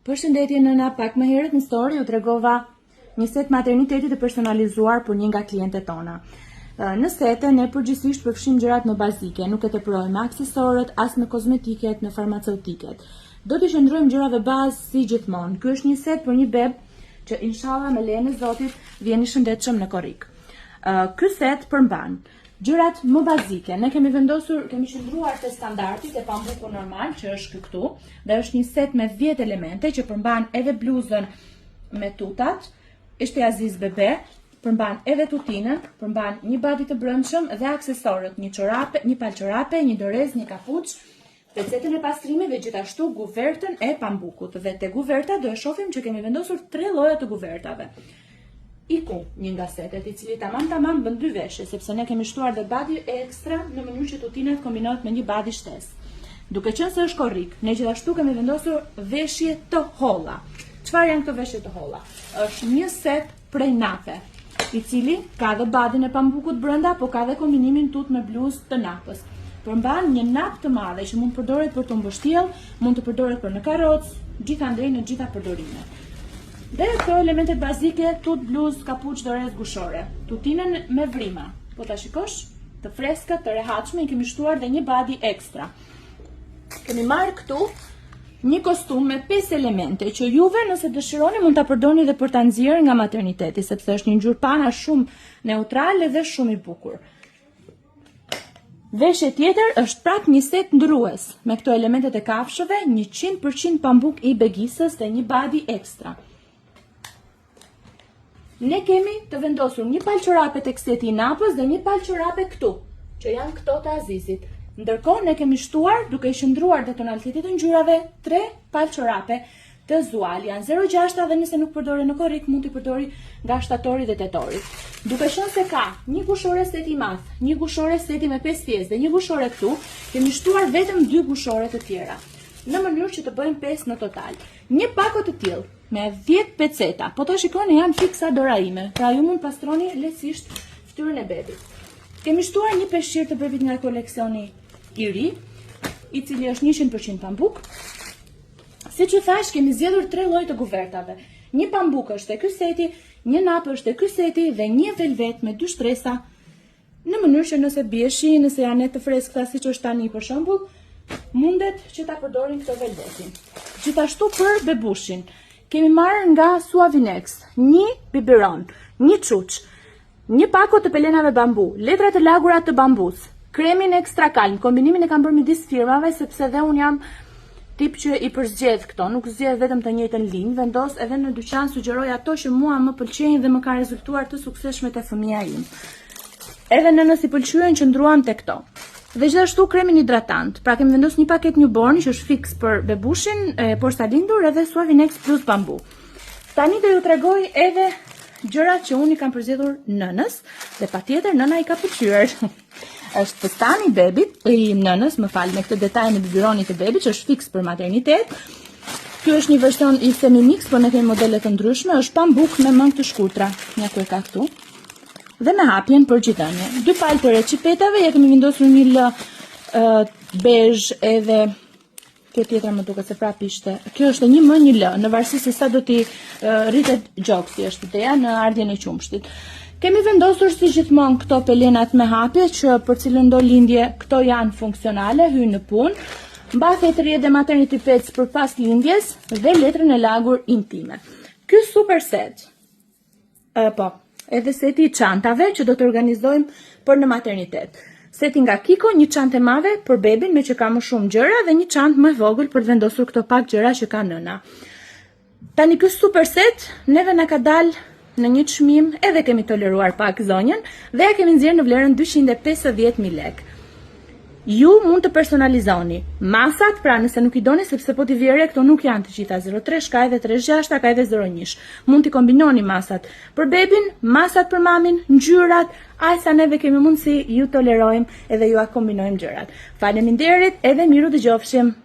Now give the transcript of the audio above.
Përshëndetje nëna, pak më herët në story u tregova një set materniteti të personalizuar për një nga klientët tona. Në sete ne përgjithsisht përfshim gjërat më bazike, nuk e tepërojmë aksesorët, as në kozmetiket, në farmaceutiket. Do të qëndrojmë gjërave bazë si gjithmonë. Ky është një set për një beb që inshallah me lejen e Zotit vjen i shëndetshëm në korrik. Ky set përmban gjërat më bazike. Ne kemi qëndruar te standardi te pambuku normal që është këtu, dhe është një set me 10 elemente që përmban edhe bluzën me tutat, ishte Aziz bebe, përmban edhe tutinën, përmban një badi të brendshëm dhe aksesorët, një çorape, një palçorape, një dorez, një kapuç, pecetën e pastrimit dhe gjithashtu guvertën e pambukut. Dhe te guverta do e shohim që kemi vendosur 3 lloje të guvertave. Iku një nga setet, i cili tamam bën 2 veshje, sepse ne kemi shtuar dhe badi ekstra në mënyrë që tutinat kombinohet me një badi shtesë. Duke qenë se është korrik, ne gjithashtu kemi vendosur veshje të holla. Çfarë janë këto veshje të holla? Është një set prej nape, i cili ka dhe badin e pambukut brenda, po ka dhe kombinimin tut me bluzë të napës. Përmban një napë të madhe që mund përdoret për të mbështjell, mund të përdoret për në karrocë, gjithandej në gjitha përdorimet. Dhe këto elementet bazike, tut, bluzë, kapuç, dorez, gushore. Tutinën me vrima. Po ta shikosh, të freskët, të rehatshme, i kemi shtuar dhe një badi ekstra. Kemi marrë këtu një kostum me 5 elemente që juve nëse dëshironi mund ta përdorni dhe për ta nxjerrë nga materniteti, sepse është një ngjyrë pana shumë neutrale dhe shumë i bukur. Veshje tjetër është prap një set ndrues me këto elementet e kafshëve, 100% pambuk i begisës dhe një badi ekstra. Ne kemi të vendosur një palçorape tek seti i napës dhe një palçorape këtu, që janë këto të Azizit. Ndërkohë ne kemi shtuar, duke i shndruar dhe tonalitetit të ngjyrave, 3 palçorape të Zual. Janë 06 dhe nëse nuk përdoren në korrik, mund t'i përdori nga shtatori dhe tetori. Duke qenë se ka një gushore seti i madh, një gushore seti me 5 pjesë dhe një gushore këtu, kemi shtuar vetëm 2 gushore të tjera, në mënyrë që të bëjmë 5 në total. Një pako të tillë me 10 peceta, po të shikoni janë fiksa doraime, pra ju mund pastroni lehtësisht fytyrën e bebit. Kemi shtuar një peshqir të bebit nga koleksioni i ri, i cili është 100% pambuk. Siç u thash, kemi zgjedhur 3 lloj të guvertave. Një pambuk është te ky seti, një napë është te ky seti dhe një velvet me 2 shtresa, në mënyrë që nëse bie shi, nëse janë të freskëta siç është tani për shembull, mundet që ta përdorin këto velvetin. Gjithashtu për bebushin, kemi marrë nga Suavinex, një biberon, një çuç, një pako të pelenave bambu, letra të lagura të bambus, kremin ekstra kalm. Kombinimin e kam bërë midis firmave sepse dhe un jam tip që i përzgjedh këto, nuk zgjedh vetëm të njëjtën linjë, vendos edhe në dyqan sugjeroj ato që mua më pëlqejnë dhe më ka rezultuar të suksesshme te fëmia im. Edhe nënës i pëlqyen qëndruam te këto. Dhe gjithashtu kremin hidratant. Pra kemi vendosur një paket newborn që është fiks për bebushin, por sa lindur, edhe Suavinex plus bambu. Tani do ju tregoj edhe gjërat që unë i kam përzgjedhur nënës, dhe patjetër nëna i ka pëlqyer. Është fustani i bebit, i nënës, me këtë detajin e biberonit të bebit që është fiks për maternitet. Ky është një version i semi-mix, por ne kemi modele të ndryshme, është pambuk me mëngë të shkurtra, një ku e ka këtu. Dhe me hapjen për gjithënje. 2 palë të recipetave, ja kemi vendosur një lë bezh edhe kjo tjetra më duket se prap ishte. Kjo është një më një lë, në varësi se sa do t'i rritet gjoksi është ideja në ardhjen e qumshtit. Kemi vendosur si gjithmonë këto pelenat me hapje që për cilën do lindje këto janë funksionale, hyjnë në punë. Mbahet rrjedhë maternity pads për pas lindjes dhe letrën e lagur intime. Ky super set. Edhe seti i çantave që do të organizojmë për në maternitet. Seti nga Kiko, një çantë e madhe për bebin me që ka më shumë gjëra dhe një çantë më e vogël për të vendosur këto pak gjëra që ka nëna. Tani ky super set neve na ka dalë në një çmim, edhe kemi toleruar pak zonjën dhe ja kemi nxjerrë në vlerën 250.000 lekë. Ju mund të personalizoni masat, pra nëse nuk i doni sepse po t'i vjerë këto nuk janë të gjitha 03, ka edhe 36, ka edhe 01. Mund t'i kombinoni masat për bebin, masat për mamin, ngjyrat, aq sa neve kemi mundësi ju tolerojmë edhe ju a kombinojmë gjërat. Faleminderit edhe miru dëgjofshim.